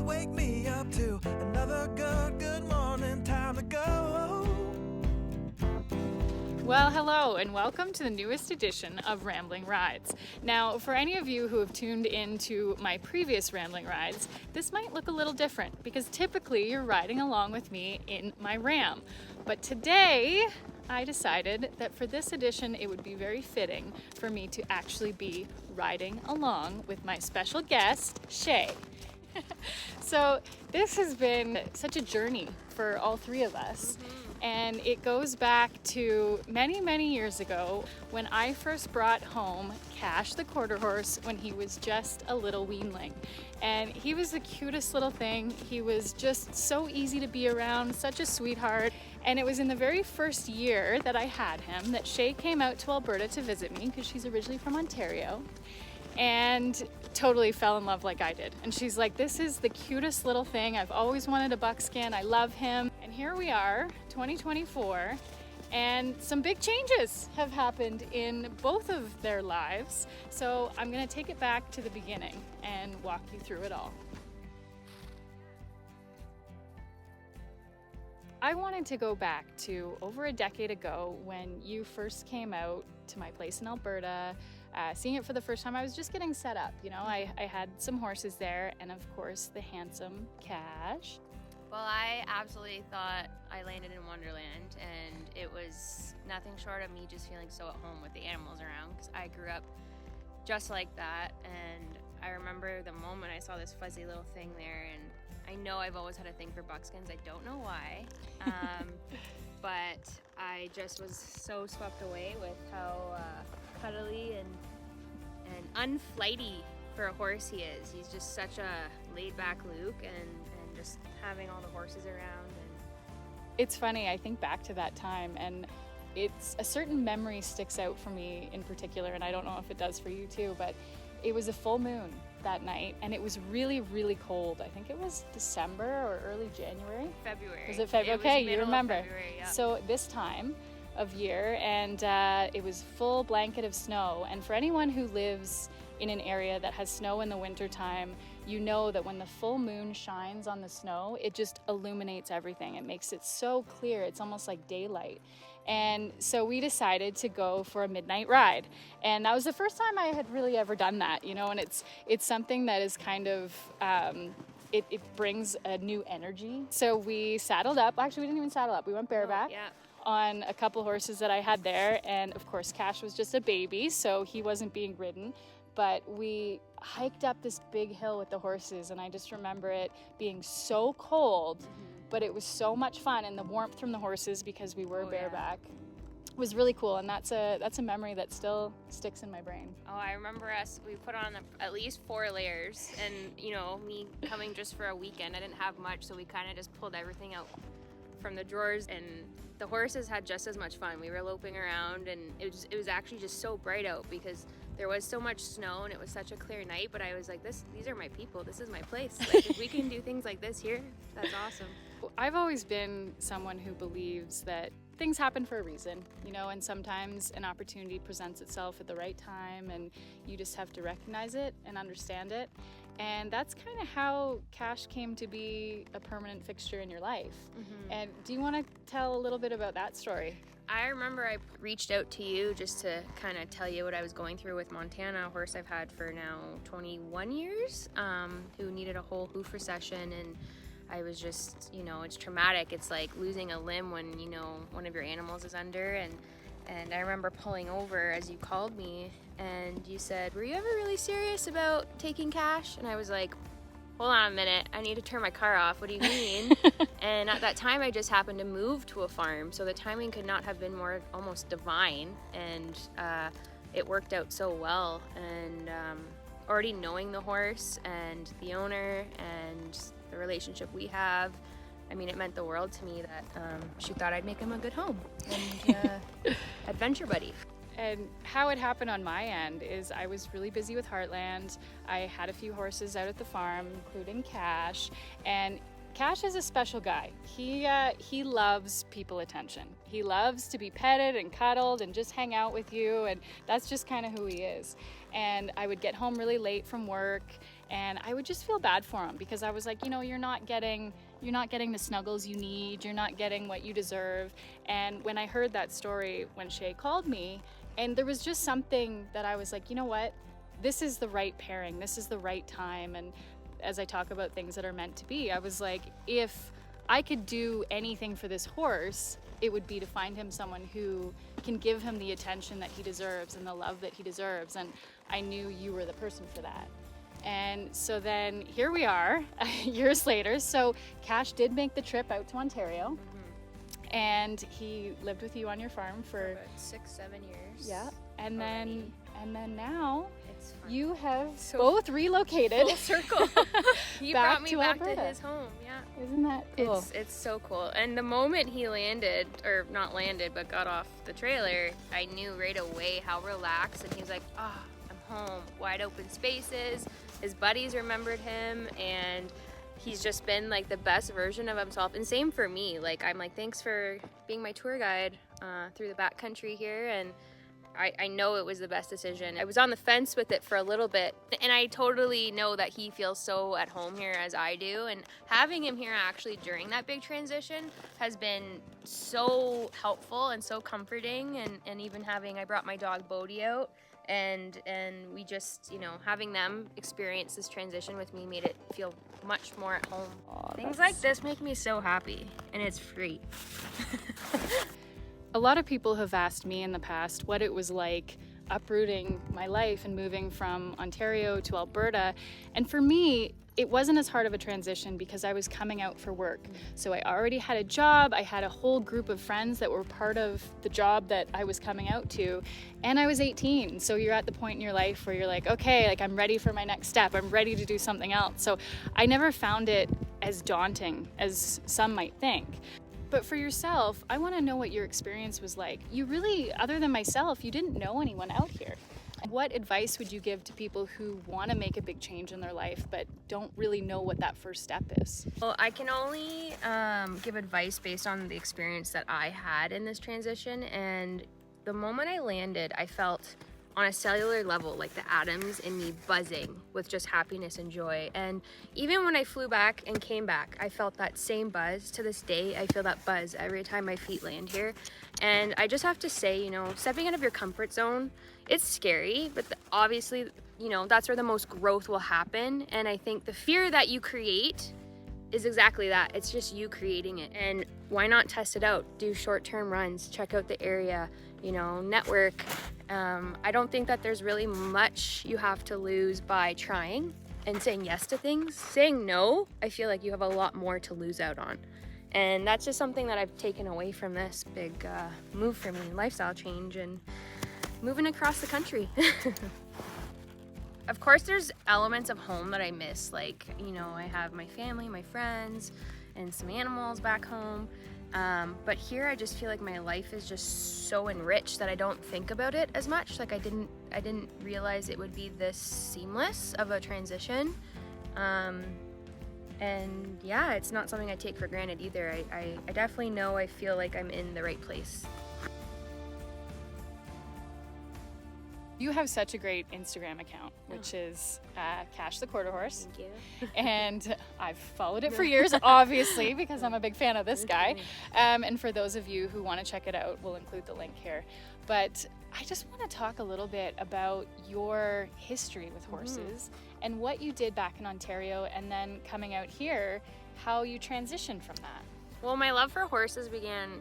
wake me up to another good morning, time to go. Well, hello and welcome to the newest edition of Rambling Rides. Now, for any of you who have tuned into my previous Rambling Rides, this might look a little different because typically you're riding along with me in my Ram. But today, I decided that for this edition, it would be very fitting for me to actually be riding along with my special guest, Shay. So this has been such a journey for all three of us. And it goes back to many, many years ago when I first brought home Cash, the quarter horse, when he was just a little weanling. And he was the cutest little thing. He was just so easy to be around, such a sweetheart. And it was in the very first year that I had him that Shay came out to Alberta to visit me because she's originally from Ontario. And totally fell in love like I did. And she's like, this is the cutest little thing. I've always wanted a buckskin. I love him. And here we are, 2024, and some big changes have happened in both of their lives. So I'm gonna take it back to the beginning and walk you through it all. I wanted to go back to over a decade ago when you first came out to my place in Alberta. Seeing it for the first time, I was just getting set up. You know, I had some horses there, and of course the handsome Cash. Well, I absolutely thought I landed in Wonderland, and it was nothing short of me just feeling so at home with the animals around, because I grew up just like that. And I remember the moment I saw this fuzzy little thing there, and I know I've always had a thing for buckskins. I don't know why, but I just was so swept away with how cuddly and unflighty for a horse he is. He's just such a laid-back Luke, and just having all the horses around. And it's funny, I think back to that time, and it's a certain memory sticks out for me in particular, and I don't know if it does for you too, but it was a full moon that night, and it was really, really cold. I think it was December or early January. February. Was it February? Okay, you remember. February, yeah. So this time of year, and it was full blanket of snow. And for anyone who lives in an area that has snow in the wintertime, you know that when the full moon shines on the snow, it just illuminates everything. It makes it so clear. It's almost like daylight. And so we decided to go for a midnight ride. And that was the first time I had really ever done that, you know, and it's something that is kind of, it brings a new energy. So we saddled up. Actually, we didn't even saddle up. We went bareback. Yeah. On a couple horses that I had there, and of course Cash was just a baby, so he wasn't being ridden, but we hiked up this big hill with the horses, and I just remember it being so cold, but it was so much fun, and the warmth from the horses, because we were bareback, was really cool. And that's a memory that still sticks in my brain. Oh, I remember we put on at least 4 layers, and you know, me coming just for a weekend, I didn't have much, so we kind of just pulled everything out from the drawers, and the horses had just as much fun. We were loping around, and it was actually just so bright out because there was so much snow, and it was such a clear night. But I was like, these are my people. This is my place. Like, if we can do things like this here, that's awesome. I've always been someone who believes that things happen for a reason, you know, and sometimes an opportunity presents itself at the right time, and you just have to recognize it and understand it. And that's kind of how Cash came to be a permanent fixture in your life. And do you want to tell a little bit about that story? I remember I reached out to you just to kind of tell you what I was going through with Montana, a horse I've had for now 21 years, who needed a whole hoof recession. And I was just, you know, it's traumatic. It's like losing a limb when, you know, one of your animals is under. And I remember pulling over as you called me, and you said, were you ever really serious about taking Cash? And I was like, hold on a minute, I need to turn my car off. What do you mean? And at that time, I just happened to move to a farm, so the timing could not have been more almost divine. And it worked out so well. And already knowing the horse and the owner and the relationship we have, I mean, it meant the world to me that she thought I'd make him a good home and adventure buddy. And how it happened on my end is I was really busy with Heartland. I had a few horses out at the farm, including Cash, and Cash is a special guy. He loves people attention. He loves to be petted and cuddled and just hang out with you, and that's just kind of who he is. And I would get home really late from work, And I would just feel bad for him because I was like, you're not getting the snuggles you need, you're not getting what you deserve. And when I heard that story when Shay called me, and there was just something that I was like, you know what, this is the right pairing, this is the right time. And as I talk about things that are meant to be, I was like, if I could do anything for this horse, it would be to find him someone who can give him the attention that he deserves and the love that he deserves. And I knew you were the person for that. And so then here we are years later. So Cash did make the trip out to Ontario, and he lived with you on your farm for about 6-7 years. Yeah. And already. then now It's fun. you have both relocated. Full circle. He Back brought me to back Alberta. to his home. Yeah. Isn't that cool? It's so cool. And the moment he landed, or not landed, but got off the trailer, I knew right away how relaxed. And he was like, I'm home. Wide open spaces. His buddies remembered him, and he's just been like the best version of himself. And same for me. Like, I'm like, thanks for being my tour guide through the backcountry here. And I know it was the best decision. I was on the fence with it for a little bit, and I totally know that he feels so at home here as I do. And having him here actually during that big transition has been so helpful and so comforting. And even I brought my dog Bodie out, and we just, having them experience this transition with me made it feel much more at home. Things like this make me so happy, and it's free. A lot of people have asked me in the past what it was like uprooting my life and moving from Ontario to Alberta. And for me, it wasn't as hard of a transition because I was coming out for work. So I already had a job, I had a whole group of friends that were part of the job that I was coming out to, and I was 18. So you're at the point in your life where you're like, okay, like I'm ready for my next step, I'm ready to do something else. So I never found it as daunting as some might think. But for yourself, I want to know what your experience was like. You really, other than myself, you didn't know anyone out here. What advice would you give to people who want to make a big change in their life but don't really know what that first step is? Well, I can only give advice based on the experience that I had in this transition. And the moment I landed, I felt on a cellular level like the atoms in me buzzing with just happiness and joy. And even when I flew back and came back, I felt that same buzz. To this day, I feel that buzz every time my feet land here. And I just have to say, stepping out of your comfort zone, it's scary, but obviously, that's where the most growth will happen. And I think the fear that you create is exactly that. It's just you creating it. And why not test it out? Do short-term runs, check out the area, network. I don't think that there's really much you have to lose by trying and saying yes to things. Saying no, I feel like you have a lot more to lose out on. And that's just something that I've taken away from this big move for me, lifestyle change and moving across the country. Of course, there's elements of home that I miss. Like, I have my family, my friends, and some animals back home. But here I just feel like my life is just so enriched that I don't think about it as much. Like I didn't realize it would be this seamless of a transition. And yeah, it's not something I take for granted either. I definitely know I feel like I'm in the right place. You have such a great Instagram account, which is Cash the Quarter Horse. Thank you. And I've followed it for years, obviously, because I'm a big fan of this guy. And for those of you who want to check it out, we'll include the link here. But I just want to talk a little bit about your history with horses and what you did back in Ontario, and then coming out here, how you transitioned from that. Well, my love for horses began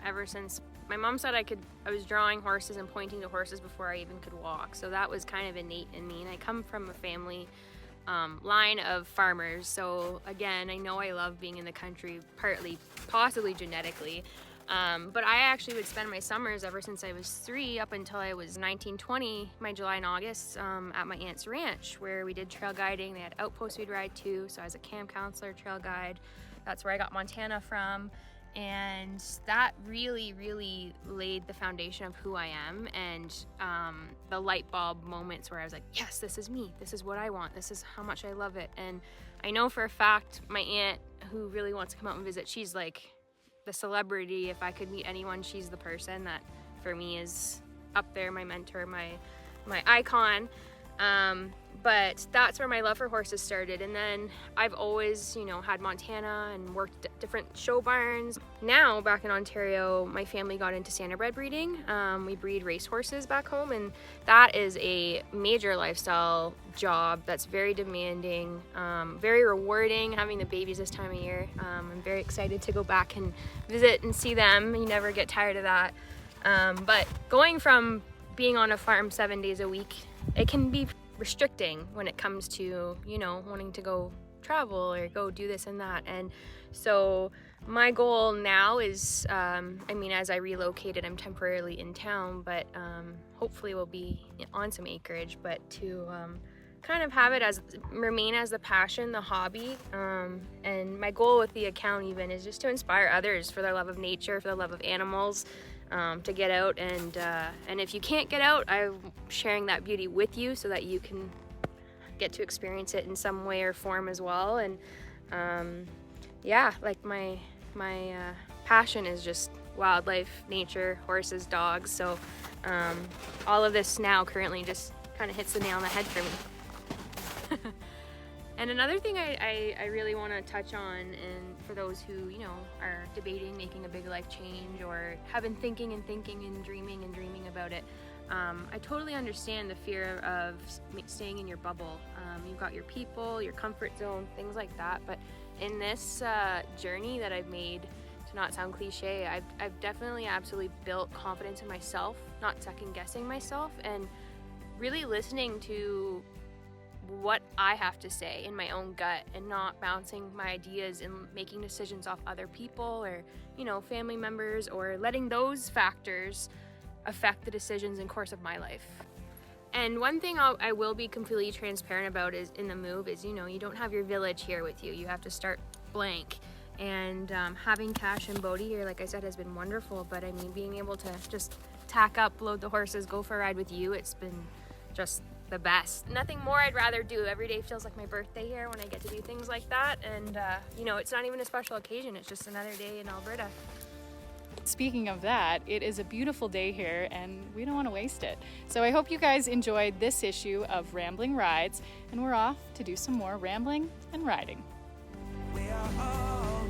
ever since my mom said I was drawing horses and pointing to horses before I even could walk. So that was kind of innate in me. And I come from a family line of farmers. So again, I know I love being in the country, partly, possibly genetically. But I actually would spend my summers ever since I was 3 up until I was 19, 20, my July and August, at my aunt's ranch where we did trail guiding. They had outposts we'd ride to. So I was a camp counselor, trail guide. That's where I got Montana from. And that really, really laid the foundation of who I am, and the light bulb moments where I was like, yes, this is me. This is what I want. This is how much I love it. And I know for a fact my aunt, who really wants to come out and visit, she's like the celebrity. If I could meet anyone, she's the person that for me is up there, my mentor, my icon. But that's where my love for horses started. And then I've always, had Montana and worked at different show barns. Now, back in Ontario, my family got into standardbred breeding. We breed race horses back home, and that is a major lifestyle job that's very demanding, very rewarding, having the babies this time of year. I'm very excited to go back and visit and see them. You never get tired of that. But going from being on a farm 7 days a week, it can be restricting when it comes to, wanting to go travel or go do this and that. And so my goal now is, as I relocated, I'm temporarily in town, but hopefully we'll be on some acreage, but to kind of have it remain as the passion, the hobby. And my goal with the account even is just to inspire others for their love of nature, for their love of animals, to get out, and if you can't get out, I'm sharing that beauty with you so that you can get to experience it in some way or form as well. And my passion is just wildlife, nature, horses, dogs. So all of this now currently just kind of hits the nail on the head for me. And another thing I really want to touch on, and for those who, are debating making a big life change or have been thinking and dreaming about it, I totally understand the fear of staying in your bubble. You've got your people, your comfort zone, things like that. But in this journey that I've made, to not sound cliche, I've definitely absolutely built confidence in myself, not second guessing myself, and really listening to what I have to say in my own gut and not bouncing my ideas and making decisions off other people or, family members, or letting those factors affect the decisions and course of my life. And one thing I will be completely transparent about is in the move is, you don't have your village here with you. You have to start blank. And having Cash and Bodhi here, like I said, has been wonderful. But being able to just tack up, load the horses, go for a ride with you, it's been just the best. Nothing more I'd rather do. Every day feels like my birthday here when I get to do things like that. And, it's not even a special occasion. It's just another day in Alberta. Speaking of that, it is a beautiful day here and we don't want to waste it. So I hope you guys enjoyed this issue of Rambling Rides, and we're off to do some more rambling and riding. We are all